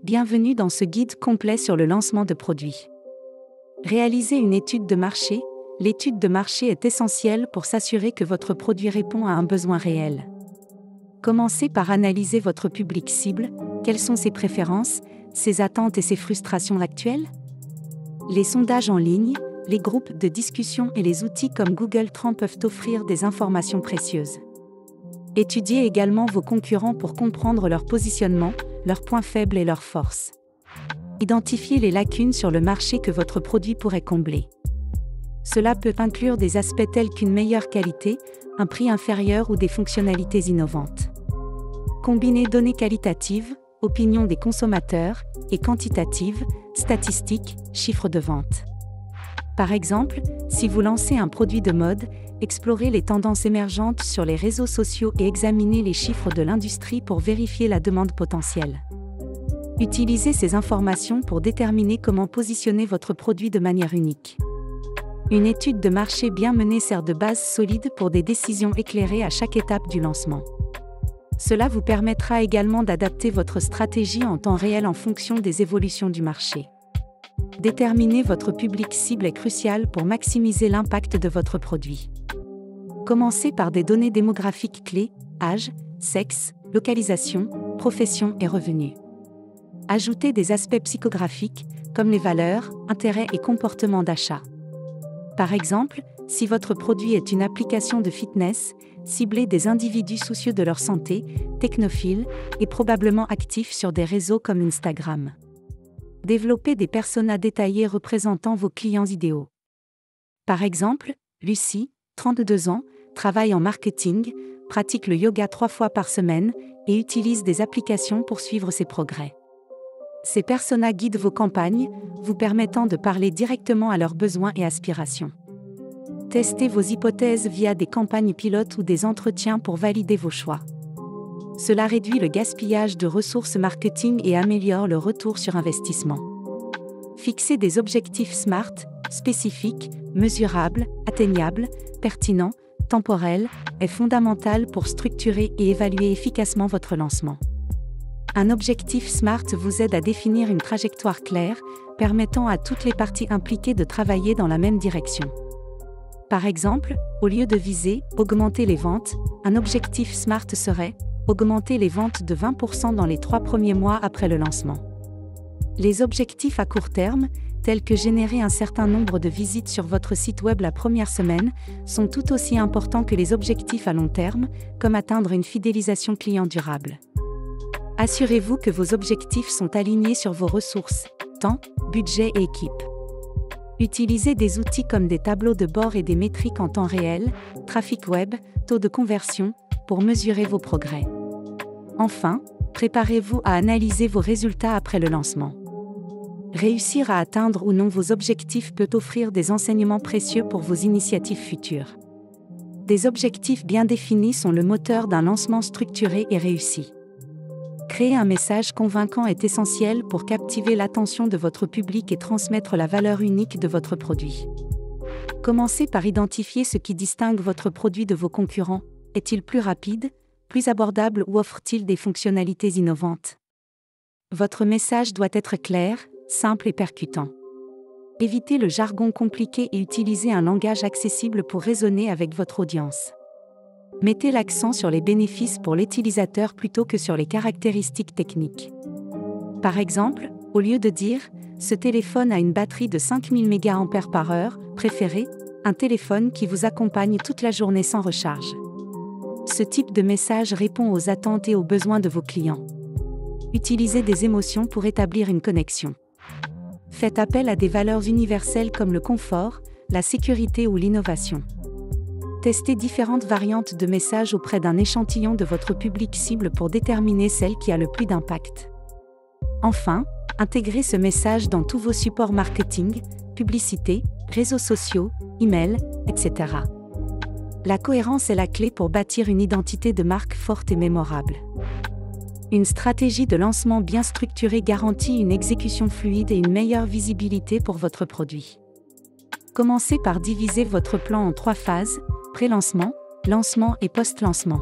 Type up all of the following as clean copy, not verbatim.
Bienvenue dans ce guide complet sur le lancement de produits. Réalisez une étude de marché. L'étude de marché est essentielle pour s'assurer que votre produit répond à un besoin réel. Commencez par analyser votre public cible. Quelles sont ses préférences, ses attentes et ses frustrations actuelles? Les sondages en ligne, les groupes de discussion et les outils comme Google Trends peuvent offrir des informations précieuses. Étudiez également vos concurrents pour comprendre leur positionnement, leurs points faibles et leurs forces. Identifiez les lacunes sur le marché que votre produit pourrait combler. Cela peut inclure des aspects tels qu'une meilleure qualité, un prix inférieur ou des fonctionnalités innovantes. Combinez données qualitatives, opinions des consommateurs, et quantitatives, statistiques, chiffres de vente. Par exemple, si vous lancez un produit de mode, explorez les tendances émergentes sur les réseaux sociaux et examinez les chiffres de l'industrie pour vérifier la demande potentielle. Utilisez ces informations pour déterminer comment positionner votre produit de manière unique. Une étude de marché bien menée sert de base solide pour des décisions éclairées à chaque étape du lancement. Cela vous permettra également d'adapter votre stratégie en temps réel en fonction des évolutions du marché. Déterminer votre public cible est crucial pour maximiser l'impact de votre produit. Commencez par des données démographiques clés, âge, sexe, localisation, profession et revenus. Ajoutez des aspects psychographiques, comme les valeurs, intérêts et comportements d'achat. Par exemple, si votre produit est une application de fitness, ciblez des individus soucieux de leur santé, technophiles, et probablement actifs sur des réseaux comme Instagram. Développez des personas détaillés représentant vos clients idéaux. Par exemple, Lucie, 32 ans, travaille en marketing, pratique le yoga 3 fois par semaine et utilise des applications pour suivre ses progrès. Ces personas guident vos campagnes, vous permettant de parler directement à leurs besoins et aspirations. Testez vos hypothèses via des campagnes pilotes ou des entretiens pour valider vos choix. Cela réduit le gaspillage de ressources marketing et améliore le retour sur investissement. Fixez des objectifs SMART, spécifiques, mesurables, atteignables, pertinents, temporels, est fondamental pour structurer et évaluer efficacement votre lancement. Un objectif SMART vous aide à définir une trajectoire claire, permettant à toutes les parties impliquées de travailler dans la même direction. Par exemple, au lieu de viser « augmenter les ventes », un objectif SMART serait « augmenter les ventes de 20% dans les 3 premiers mois après le lancement ». Les objectifs à court terme, tels que générer un certain nombre de visites sur votre site web la première semaine, sont tout aussi importants que les objectifs à long terme, comme atteindre une fidélisation client durable. Assurez-vous que vos objectifs sont alignés sur vos ressources, temps, budget et équipe. Utilisez des outils comme des tableaux de bord et des métriques en temps réel, trafic web, taux de conversion, pour mesurer vos progrès. Enfin, préparez-vous à analyser vos résultats après le lancement. Réussir à atteindre ou non vos objectifs peut offrir des enseignements précieux pour vos initiatives futures. Des objectifs bien définis sont le moteur d'un lancement structuré et réussi. Créer un message convaincant est essentiel pour captiver l'attention de votre public et transmettre la valeur unique de votre produit. Commencez par identifier ce qui distingue votre produit de vos concurrents. Est-il plus rapide, plus abordable ou offre-t-il des fonctionnalités innovantes? Votre message doit être clair, simple et percutant. Évitez le jargon compliqué et utilisez un langage accessible pour raisonner avec votre audience. Mettez l'accent sur les bénéfices pour l'utilisateur plutôt que sur les caractéristiques techniques. Par exemple, au lieu de dire « ce téléphone a une batterie de 5000 mAh/h, préférez un téléphone qui vous accompagne toute la journée sans recharge ». Ce type de message répond aux attentes et aux besoins de vos clients. Utilisez des émotions pour établir une connexion. Faites appel à des valeurs universelles comme le confort, la sécurité ou l'innovation. Testez différentes variantes de messages auprès d'un échantillon de votre public cible pour déterminer celle qui a le plus d'impact. Enfin, intégrez ce message dans tous vos supports marketing, publicité, réseaux sociaux, email, etc. La cohérence est la clé pour bâtir une identité de marque forte et mémorable. Une stratégie de lancement bien structurée garantit une exécution fluide et une meilleure visibilité pour votre produit. Commencez par diviser votre plan en 3 phases, pré-lancement, lancement et post-lancement.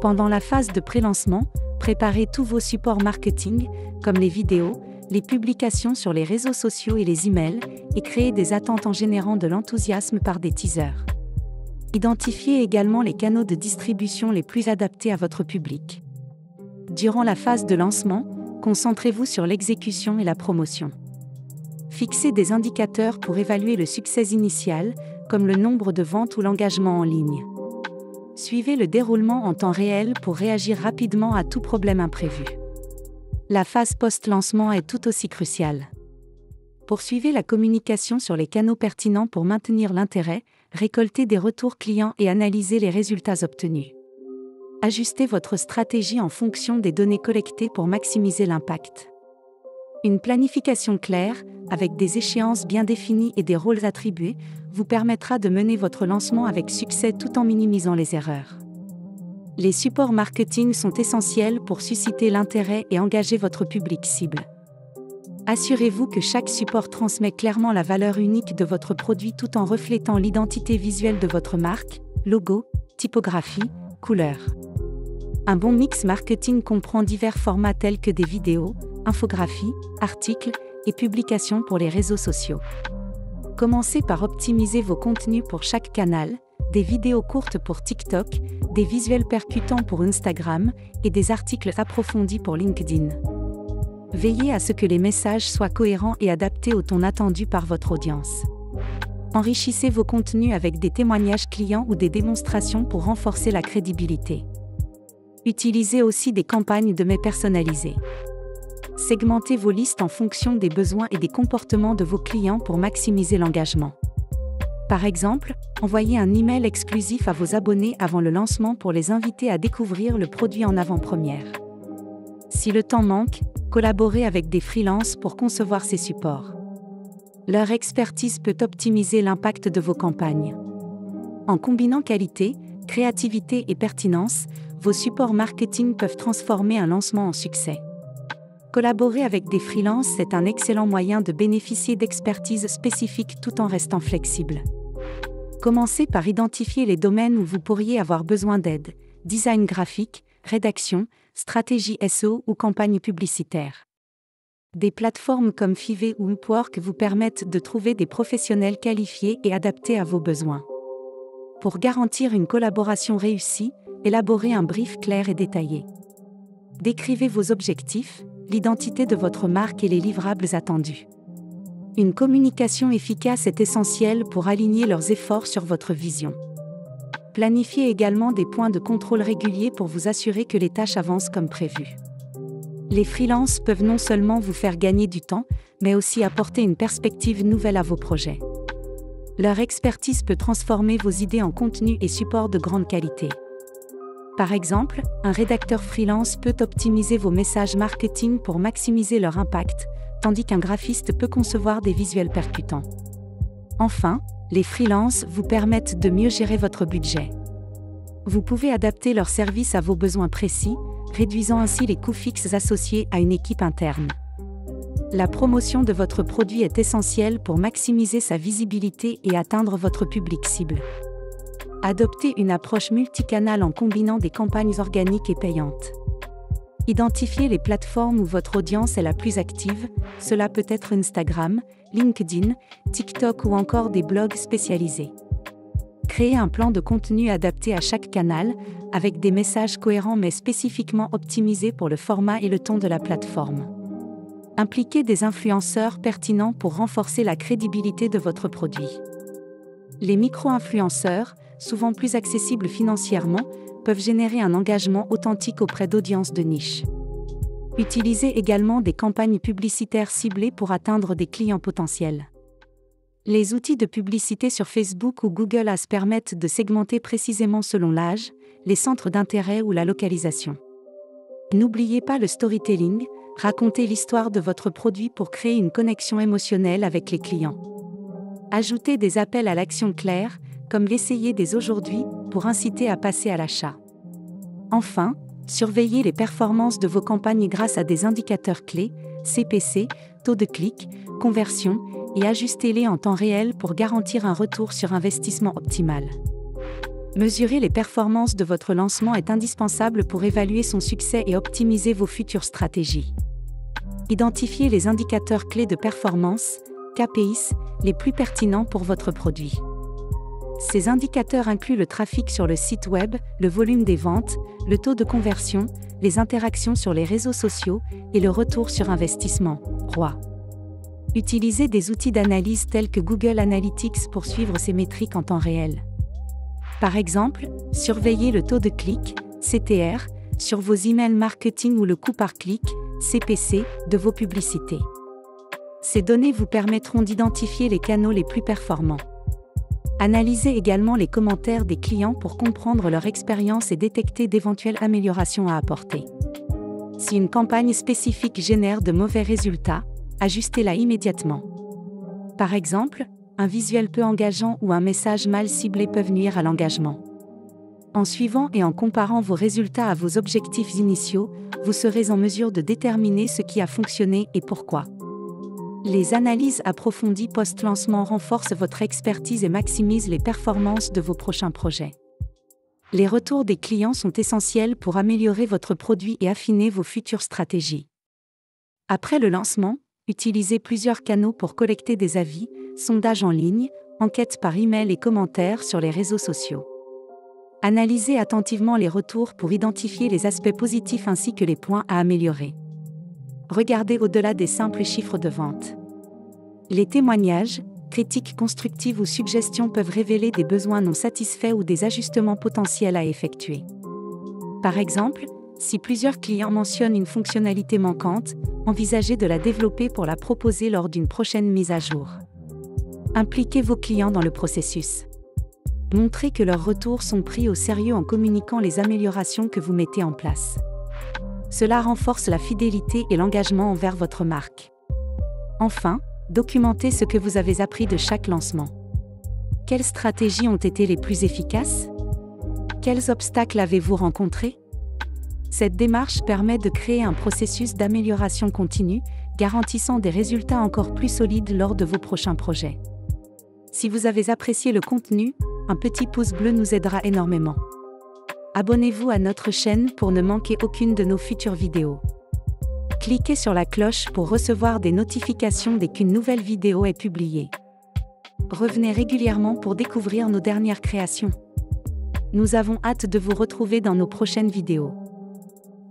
Pendant la phase de pré-lancement, Préparez tous vos supports marketing, comme les vidéos, les publications sur les réseaux sociaux et les emails, et créez des attentes en générant de l'enthousiasme par des teasers. Identifiez également les canaux de distribution les plus adaptés à votre public. Durant la phase de lancement, concentrez-vous sur l'exécution et la promotion. Fixez des indicateurs pour évaluer le succès initial, comme le nombre de ventes ou l'engagement en ligne. Suivez le déroulement en temps réel pour réagir rapidement à tout problème imprévu. La phase post-lancement est tout aussi cruciale. Poursuivez la communication sur les canaux pertinents pour maintenir l'intérêt, récoltez des retours clients et analysez les résultats obtenus. Ajustez votre stratégie en fonction des données collectées pour maximiser l'impact. Une planification claire, avec des échéances bien définies et des rôles attribués, vous permettra de mener votre lancement avec succès tout en minimisant les erreurs. Les supports marketing sont essentiels pour susciter l'intérêt et engager votre public cible. Assurez-vous que chaque support transmet clairement la valeur unique de votre produit tout en reflétant l'identité visuelle de votre marque, logo, typographie, couleurs. Un bon mix marketing comprend divers formats tels que des vidéos, infographies, articles et publications pour les réseaux sociaux. Commencez par optimiser vos contenus pour chaque canal, des vidéos courtes pour TikTok, des visuels percutants pour Instagram et des articles approfondis pour LinkedIn. Veillez à ce que les messages soient cohérents et adaptés au ton attendu par votre audience. Enrichissez vos contenus avec des témoignages clients ou des démonstrations pour renforcer la crédibilité. Utilisez aussi des campagnes de mails personnalisées. Segmentez vos listes en fonction des besoins et des comportements de vos clients pour maximiser l'engagement. Par exemple, envoyez un email exclusif à vos abonnés avant le lancement pour les inviter à découvrir le produit en avant-première. Si le temps manque, collaborez avec des freelances pour concevoir ces supports. Leur expertise peut optimiser l'impact de vos campagnes. En combinant qualité, créativité et pertinence, vos supports marketing peuvent transformer un lancement en succès. Collaborer avec des freelances est un excellent moyen de bénéficier d'expertise spécifique tout en restant flexible. Commencez par identifier les domaines où vous pourriez avoir besoin d'aide: design graphique, rédaction, stratégie SEO ou campagne publicitaire. Des plateformes comme Fiverr ou Upwork vous permettent de trouver des professionnels qualifiés et adaptés à vos besoins. Pour garantir une collaboration réussie, élaborez un brief clair et détaillé. Décrivez vos objectifs, l'identité de votre marque et les livrables attendus. Une communication efficace est essentielle pour aligner leurs efforts sur votre vision. Planifiez également des points de contrôle réguliers pour vous assurer que les tâches avancent comme prévu. Les freelances peuvent non seulement vous faire gagner du temps, mais aussi apporter une perspective nouvelle à vos projets. Leur expertise peut transformer vos idées en contenu et support de grande qualité. Par exemple, un rédacteur freelance peut optimiser vos messages marketing pour maximiser leur impact, tandis qu'un graphiste peut concevoir des visuels percutants. Enfin, les freelances vous permettent de mieux gérer votre budget. Vous pouvez adapter leurs services à vos besoins précis, réduisant ainsi les coûts fixes associés à une équipe interne. La promotion de votre produit est essentielle pour maximiser sa visibilité et atteindre votre public cible. Adoptez une approche multicanale en combinant des campagnes organiques et payantes. Identifiez les plateformes où votre audience est la plus active, cela peut être Instagram, LinkedIn, TikTok ou encore des blogs spécialisés. Créez un plan de contenu adapté à chaque canal, avec des messages cohérents mais spécifiquement optimisés pour le format et le ton de la plateforme. Impliquez des influenceurs pertinents pour renforcer la crédibilité de votre produit. Les micro-influenceurs, souvent plus accessibles financièrement, peuvent générer un engagement authentique auprès d'audiences de niche. Utilisez également des campagnes publicitaires ciblées pour atteindre des clients potentiels. Les outils de publicité sur Facebook ou Google Ads permettent de segmenter précisément selon l'âge, les centres d'intérêt ou la localisation. N'oubliez pas le storytelling, racontez l'histoire de votre produit pour créer une connexion émotionnelle avec les clients. Ajoutez des appels à l'action clairs, comme l'essayer dès aujourd'hui, pour inciter à passer à l'achat. Enfin, surveillez les performances de vos campagnes grâce à des indicateurs clés, CPC, taux de clic, conversion, et ajustez-les en temps réel pour garantir un retour sur investissement optimal. Mesurer les performances de votre lancement est indispensable pour évaluer son succès et optimiser vos futures stratégies. Identifiez les indicateurs clés de performance, KPIs, les plus pertinents pour votre produit. Ces indicateurs incluent le trafic sur le site web, le volume des ventes, le taux de conversion, les interactions sur les réseaux sociaux et le retour sur investissement, ROI. Utilisez des outils d'analyse tels que Google Analytics pour suivre ces métriques en temps réel. Par exemple, surveillez le taux de clic, CTR, sur vos emails marketing ou le coût par clic, CPC, de vos publicités. Ces données vous permettront d'identifier les canaux les plus performants. Analysez également les commentaires des clients pour comprendre leur expérience et détecter d'éventuelles améliorations à apporter. Si une campagne spécifique génère de mauvais résultats, ajustez-la immédiatement. Par exemple, un visuel peu engageant ou un message mal ciblé peuvent nuire à l'engagement. En suivant et en comparant vos résultats à vos objectifs initiaux, vous serez en mesure de déterminer ce qui a fonctionné et pourquoi. Les analyses approfondies post-lancement renforcent votre expertise et maximisent les performances de vos prochains projets. Les retours des clients sont essentiels pour améliorer votre produit et affiner vos futures stratégies. Après le lancement, utilisez plusieurs canaux pour collecter des avis, sondages en ligne, enquêtes par email et commentaires sur les réseaux sociaux. Analysez attentivement les retours pour identifier les aspects positifs ainsi que les points à améliorer. Regardez au-delà des simples chiffres de vente. Les témoignages, critiques constructives ou suggestions peuvent révéler des besoins non satisfaits ou des ajustements potentiels à effectuer. Par exemple, si plusieurs clients mentionnent une fonctionnalité manquante, envisagez de la développer pour la proposer lors d'une prochaine mise à jour. Impliquez vos clients dans le processus. Montrez que leurs retours sont pris au sérieux en communiquant les améliorations que vous mettez en place. Cela renforce la fidélité et l'engagement envers votre marque. Enfin, documentez ce que vous avez appris de chaque lancement. Quelles stratégies ont été les plus efficaces? Quels obstacles avez-vous rencontrés? Cette démarche permet de créer un processus d'amélioration continue, garantissant des résultats encore plus solides lors de vos prochains projets. Si vous avez apprécié le contenu, un petit pouce bleu nous aidera énormément. Abonnez-vous à notre chaîne pour ne manquer aucune de nos futures vidéos. Cliquez sur la cloche pour recevoir des notifications dès qu'une nouvelle vidéo est publiée. Revenez régulièrement pour découvrir nos dernières créations. Nous avons hâte de vous retrouver dans nos prochaines vidéos.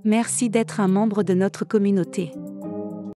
Merci d'être un membre de notre communauté.